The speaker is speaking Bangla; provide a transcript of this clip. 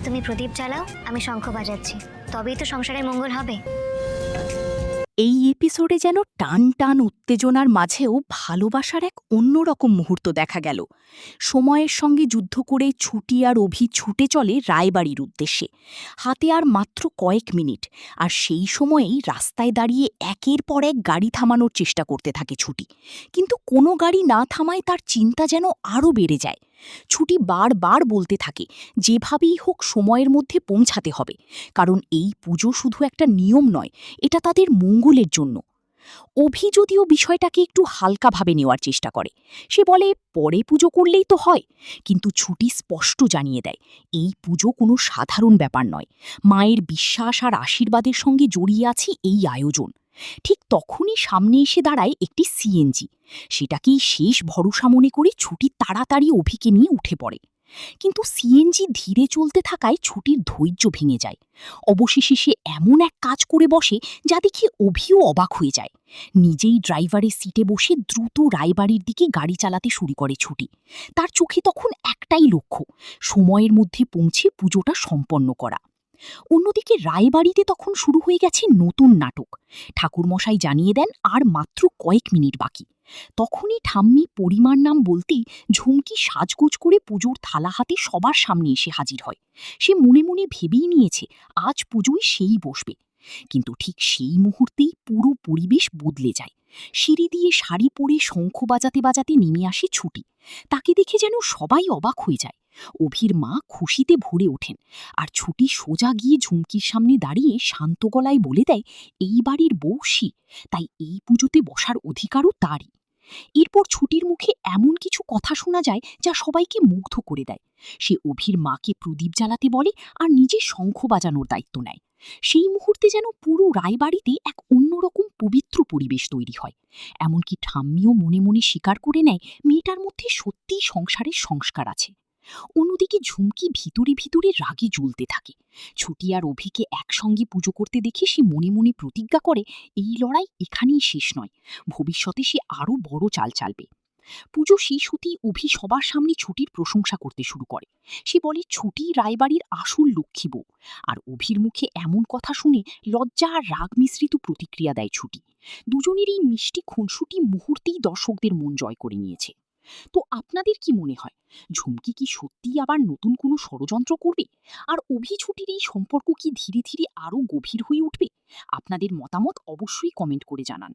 তুমি প্রদীপ জ্বালাও, আমি শঙ্খ বাজাচ্ছি, তবেই তো সংসারের মঙ্গল হবে। এই এপিসোডে যেন টান টান উত্তেজনার মাঝেও ভালোবাসার এক অন্যরকম মুহূর্ত দেখা গেল। সময়ের সঙ্গে যুদ্ধ করে ছুটি আর অভি ছুটে চলে রায়বাড়ির উদ্দেশ্যে। হাতে আর মাত্র কয়েক মিনিট, আর সেই সময়েই রাস্তায় দাঁড়িয়ে একের পর এক গাড়ি থামানোর চেষ্টা করতে থাকে ছুটি। কিন্তু কোনো গাড়ি না থামায় তার চিন্তা যেন আরও বেড়ে যায়। ছুটি বারবার বলতে থাকে যেভাবেই হোক সময়ের মধ্যে পৌঁছাতে হবে, কারণ এই পুজো শুধু একটা নিয়ম নয়, এটা তাদের মঙ্গলের জন্য। অভি যদিও বিষয়টাকে একটু হালকাভাবে নেওয়ার চেষ্টা করে। সে বলে পরে পুজো করলেই তো হয়, কিন্তু ছুটি স্পষ্ট জানিয়ে দেয় এই পুজো কোনো সাধারণ ব্যাপার নয়। মায়ের বিশ্বাস আর আশীর্বাদের সঙ্গে জড়িয়ে আছে এই আয়োজন। ঠিক তখনই সামনে এসে দাঁড়ায় একটি সিএনজি। সেটাকেই শেষ ভরসা মনে করে ছুটি তাড়াতাড়ি অভিকে নিয়ে উঠে পড়ে। কিন্তু সিএনজি ধীরে চলতে থাকায় ছুটির ধৈর্য ভেঙে যায়। অবশেষে সে এমন এক কাজ করে বসে যা দেখে অভিও অবাক হয়ে যায়। নিজেই ড্রাইভারের সিটে বসে দ্রুত রায়বাড়ির দিকে গাড়ি চালাতে শুরু করে ছুটি। তার চোখে তখন একটাই লক্ষ্য, সময়ের মধ্যে পৌঁছে পুজোটা সম্পন্ন করা। অন্যদিকে রায়বাড়িতে তখন শুরু হয়ে গেছে নতুন নাটক। ঠাকুরমশাই জানিয়ে দেন আর মাত্র কয়েক মিনিট বাকি। তখনই ঠাম্মি পরিমার নাম বলতেই ঝুমকি সাজগোজ করে পুজোর থালা হাতে সবার সামনে এসে হাজির হয়। সে মনে মনে ভেবেই নিয়েছে আজ পুজোয় সেই বসবে। কিন্তু ঠিক সেই মুহূর্তেই পুরো পরিবেশ বদলে যায়। সিঁড়ি দিয়ে শাড়ি পরে শঙ্খ বাজাতে বাজাতে নেমে আসে ছুটি। তাকে দেখে যেন সবাই অবাক হয়ে যায়। অভির মা খুশিতে ভরে ওঠেন, আর ছুটি সোজা গিয়ে ঝুমকির সামনে দাঁড়িয়ে শান্ত গলায় বলে দেয় এই বাড়ির বউ সে, তাই এই পুজোতে বসার অধিকারও তারই। এরপর ছুটির মুখে এমন কিছু কথা শোনা যায় যা সবাইকে মুগ্ধ করে দেয়। সে অভির মাকে প্রদীপ জ্বালাতে বলে আর নিজে শঙ্খ বাজানোর দায়িত্ব নেয়। সেই মুহূর্তে যেন পুরো রায়বাড়িতে এক অন্যরকম পবিত্র পরিবেশ তৈরি হয়। এমনকি ঠাম্মিও মনে মনে স্বীকার করে নেয় মেয়েটার মধ্যে সত্যিই সংসারের সংস্কার আছে। অন্যদিকে ঝুমকি ভিতরে ভিতরে রাগে জ্বলতে থাকে। ছুটি আর অভিকে একসঙ্গে পুজো করতে দেখে সে মনে মনে প্রতিজ্ঞা করে এই লড়াই এখানেই শেষ নয়, ভবিষ্যতে সে আরও বড় চাল চালবে। পুজো শেষ হতেই অভি সবার সামনে ছুটির প্রশংসা করতে শুরু করে। সে বলে ছুটি রায়বাড়ির আসল লক্ষ্মী বউ। আর অভির মুখে এমন কথা শুনে লজ্জা আর রাগ মিশ্রিত প্রতিক্রিয়া দেয় ছুটি। দুজনের এই মিষ্টি খুনসুটি মুহূর্তেই দর্শকদের মন জয় করে নিয়েছে। তো আপনাদের কি মনে হয়, ঝুমকি কি সত্যিই আবার নতুন কোনো ষড়যন্ত্র করবে? আর অভিছুটির এই সম্পর্ক কি ধীরে ধীরে আরও গভীর হয়ে উঠবে? আপনাদের মতামত অবশ্যই কমেন্ট করে জানান।